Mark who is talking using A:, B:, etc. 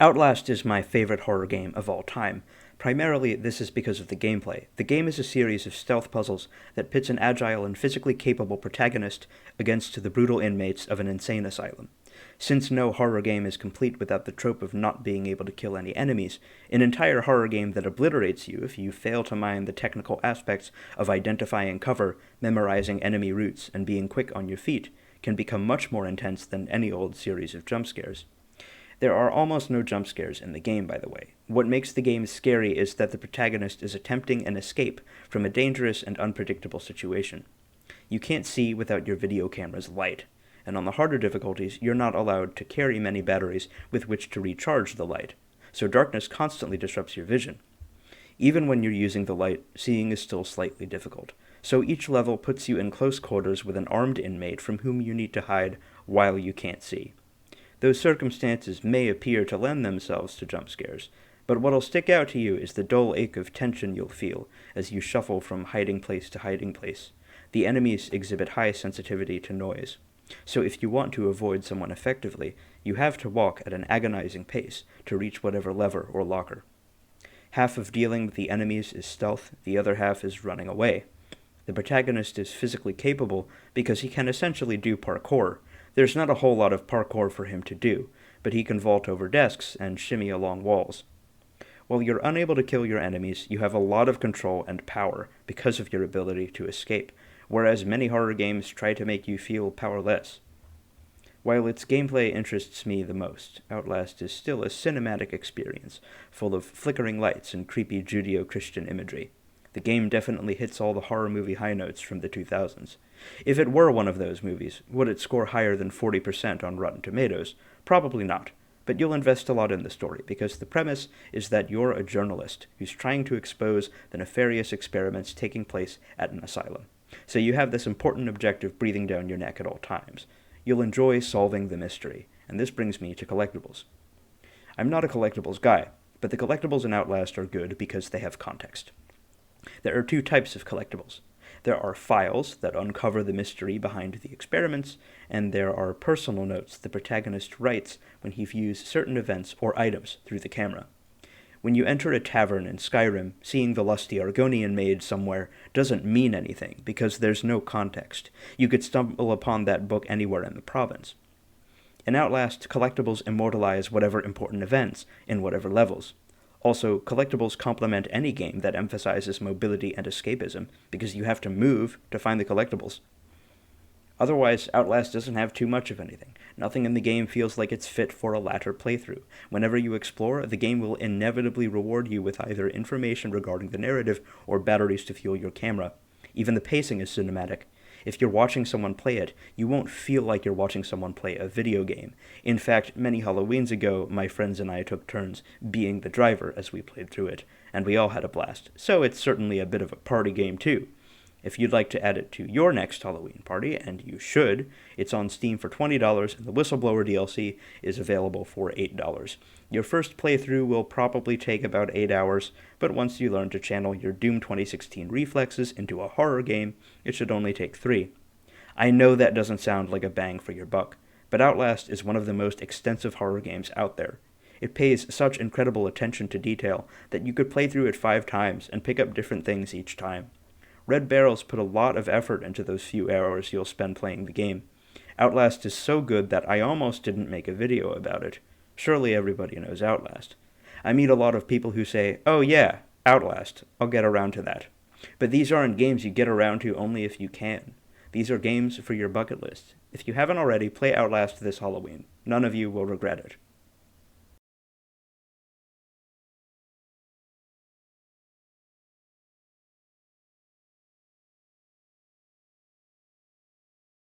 A: Outlast is my favorite horror game of all time. Primarily, this is because of the gameplay. The game is a series of stealth puzzles that pits an agile and physically capable protagonist against the brutal inmates of an insane asylum. Since no horror game is complete without the trope of not being able to kill any enemies, an entire horror game that obliterates you if you fail to mind the technical aspects of identifying cover, memorizing enemy routes, and being quick on your feet can become much more intense than any old series of jump scares. There are almost no jump scares in the game, by the way. What makes the game scary is that the protagonist is attempting an escape from a dangerous and unpredictable situation. You can't see without your video camera's light, and on the harder difficulties, you're not allowed to carry many batteries with which to recharge the light, so darkness constantly disrupts your vision. Even when you're using the light, seeing is still slightly difficult, so each level puts you in close quarters with an armed inmate from whom you need to hide while you can't see. Those circumstances may appear to lend themselves to jump scares, but what'll stick out to you is the dull ache of tension you'll feel as you shuffle from hiding place to hiding place. The enemies exhibit high sensitivity to noise, so if you want to avoid someone effectively, you have to walk at an agonizing pace to reach whatever lever or locker. Half of dealing with the enemies is stealth, the other half is running away. The protagonist is physically capable because he can essentially do parkour. There's not a whole lot of parkour for him to do, but he can vault over desks and shimmy along walls. While you're unable to kill your enemies, you have a lot of control and power because of your ability to escape, whereas many horror games try to make you feel powerless. While its gameplay interests me the most, Outlast is still a cinematic experience, full of flickering lights and creepy Judeo-Christian imagery. The game definitely hits all the horror movie high notes from the 2000s. If it were one of those movies, would it score higher than 40% on Rotten Tomatoes? Probably not, but you'll invest a lot in the story, because the premise is that you're a journalist who's trying to expose the nefarious experiments taking place at an asylum. So you have this important objective breathing down your neck at all times. You'll enjoy solving the mystery, and this brings me to collectibles. I'm not a collectibles guy, but the collectibles in Outlast are good because they have context. There are two types of collectibles. There are files that uncover the mystery behind the experiments, and there are personal notes the protagonist writes when he views certain events or items through the camera. When you enter a tavern in Skyrim, seeing the lusty Argonian maid somewhere doesn't mean anything because there's no context. You could stumble upon that book anywhere in the province. In Outlast, collectibles immortalize whatever important events in whatever levels. Also, collectibles complement any game that emphasizes mobility and escapism, because you have to move to find the collectibles. Otherwise, Outlast doesn't have too much of anything. Nothing in the game feels like it's fit for a latter playthrough. Whenever you explore, the game will inevitably reward you with either information regarding the narrative or batteries to fuel your camera. Even the pacing is cinematic. If you're watching someone play it, you won't feel like you're watching someone play a video game. In fact, many Halloweens ago, my friends and I took turns being the driver as we played through it, and we all had a blast. So it's certainly a bit of a party game too. If you'd like to add it to your next Halloween party, and you should, it's on Steam for $20, and the Whistleblower DLC is available for $8. Your first playthrough will probably take about 8 hours, but once you learn to channel your Doom 2016 reflexes into a horror game, it should only take 3. I know that doesn't sound like a bang for your buck, but Outlast is one of the most extensive horror games out there. It pays such incredible attention to detail that you could play through it 5 times and pick up different things each time. Red Barrel's put a lot of effort into those few hours you'll spend playing the game. Outlast is so good that I almost didn't make a video about it. Surely everybody knows Outlast. I meet a lot of people who say, "Oh yeah, Outlast, I'll get around to that." But these aren't games you get around to only if you can. These are games for your bucket list. If you haven't already, play Outlast this Halloween. None of you will regret it.